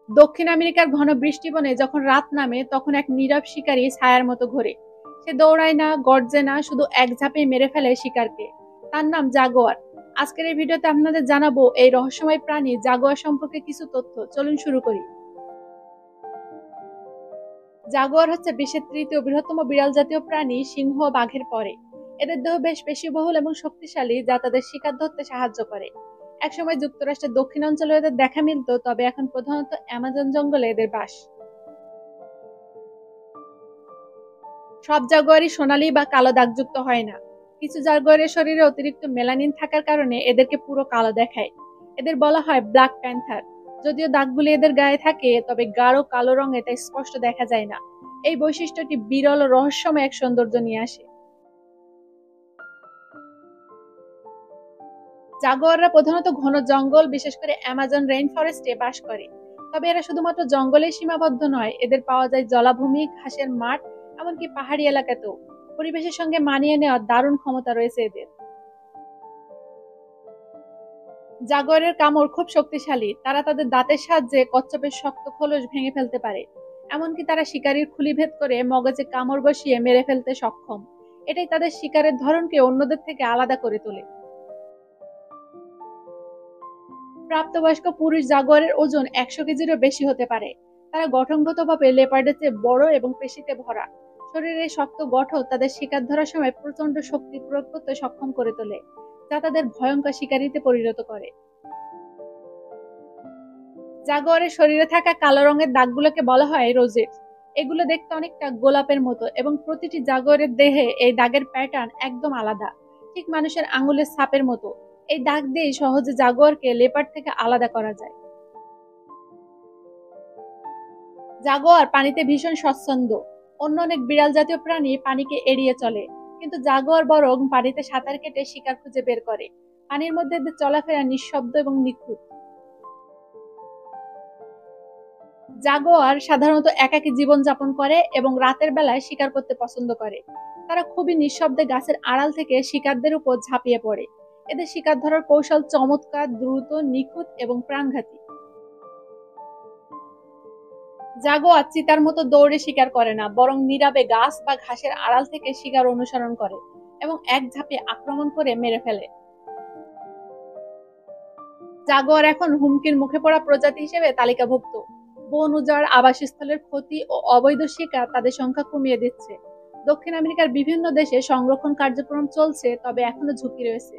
দক্ষিণ আমেরিকার ঘন বৃষ্টিবনে যখন রাত নামে তখন এক নীরব শিকারী ছায়ার মতো ঘোরে। সে দৌড়ায় না, গর্জে না, শুধু এক ঝাঁপে মেরে ফেলে শিকারকে। তার নাম জাগুয়ার। আজকের এই ভিডিওতে আপনাদের জানাবো এই রহস্যময় প্রাণী জাগুয়ার সম্পর্কে কিছু তথ্য। চলুন শুরু করি। জাগুয়ার হচ্ছে বিশ্বের তৃতীয় বৃহত্তম বিড়াল জাতীয় প্রাণী সিংহ ও বাঘের পরে। এদের দেহ বেশ পেশিবহুল এবং শক্তিশালী, যা তাদের শিকার ধরতে সাহায্য করে। একসময় যুক্তরাষ্ট্রের দক্ষিণাঞ্চলে এদের দেখা মিলত, তবে এখন প্রধানত অ্যামাজন জঙ্গলে এদের বাস। সব জাগুয়ারই সোনালী বা কালো দাগযুক্ত হয় না। কিছু জাগুয়ারের শরীরে অতিরিক্ত মেলানিন থাকার কারণে এদেরকে পুরো কালো দেখায়। এদের বলা হয় ব্ল্যাক প্যান্থার। যদিও দাগগুলি এদের গায়ে থাকে, তবে গাঢ় কালো রঙে তা স্পষ্ট দেখা যায় না। এই বৈশিষ্ট্যটি বিরল ও রহস্যময় এক সৌন্দর্য নিয়ে আসে। জাগুয়াররা প্রধানত ঘন জঙ্গল, বিশেষ করে অ্যামাজন রেইন ফরেস্টে বাস করে। তবে এরা শুধুমাত্র জঙ্গলেই সীমাবদ্ধ নয়, এদের পাওয়া যায় জলাভূমি, ঘাসের মাঠ, এমনকি পাহাড়ি এলাকাতেও। পরিবেশের সঙ্গে মানিয়ে নেওয়ার দারুণ ক্ষমতা রয়েছে এদের। জাগুয়ারের কামড় খুব শক্তিশালী। তারা তাদের দাঁতের সাহায্যে কচ্ছপের শক্ত খোলস ভেঙে ফেলতে পারে। এমনকি তারা শিকারীর খুলি ভেদ করে মগজে কামড় বসিয়ে মেরে ফেলতে সক্ষম। এটাই তাদের শিকারের ধরনকে অন্যদের থেকে আলাদা করে তোলে। প্রাপ্তবয়স্ক পুরুষ জাগুয়ারের ওজন ১০০ কেজিরও বেশি হতে পারে। তারা গঠনগতভাবে লেপার্ডের চেয়ে বড় এবং পেশিতে ভরা। শরীরের এই শক্ত গঠন তাদের শিকার ধরার সময় প্রচন্ড শক্তি প্রয়োগ করতে সক্ষম করে তোলে, যা তাদের ভয়ঙ্কর শিকারীতে পরিণত করে। জাগুয়ারের শরীরে থাকা কালো রঙের দাগগুলোকে বলা হয় রোজেট। এগুলো দেখতে অনেকটা গোলাপের মতো এবং প্রতিটি জাগুয়ারের দেহে এই দাগের প্যাটার্ন একদম আলাদা, ঠিক মানুষের আঙুলের ছাপের মতো। এই দাগ দিয়েই সহজে জাগুয়ারকে লেপার্ড থেকে আলাদা করা যায়। জাগুয়ার পানিতে ভীষণ স্বচ্ছন্দ। অন্য অনেক বিড়াল জাতীয় প্রাণী পানিকে এড়িয়ে চলে, কিন্তু জাগুয়ার বরং পানিতে সাঁতার কেটে শিকার খুঁজে বের করে। পানির মধ্যে এদের চলাফেরা নিঃশব্দ এবং নিখুঁত। জাগুয়ার সাধারণত একাকী জীবনযাপন করে এবং রাতের বেলায় শিকার করতে পছন্দ করে। তারা খুবই নিঃশব্দে গাছের আড়াল থেকে শিকারদের উপর ঝাঁপিয়ে পড়ে। এদের শিকার ধরার কৌশল চমৎকার, দ্রুত, নিখুঁত এবং প্রাণঘাতী। জাগুয়ার চিতার মতো দৌড়ে শিকার করে না, বরং নীরবে গাছ বা ঘাসের আড়াল থেকে শিকার অনুসরণ করে এবং এক ঝাঁপে আক্রমণ করে মেরে ফেলে। জাগুয়ার এখন হুমকির মুখে পড়া প্রজাতি হিসেবে তালিকাভুক্ত। বন উজাড়, আবাসস্থলের ক্ষতি ও অবৈধ শিকার তাদের সংখ্যা কমিয়ে দিচ্ছে। দক্ষিণ আমেরিকার বিভিন্ন দেশে সংরক্ষণ কার্যক্রম চলছে, তবে এখনো ঝুঁকি রয়েছে।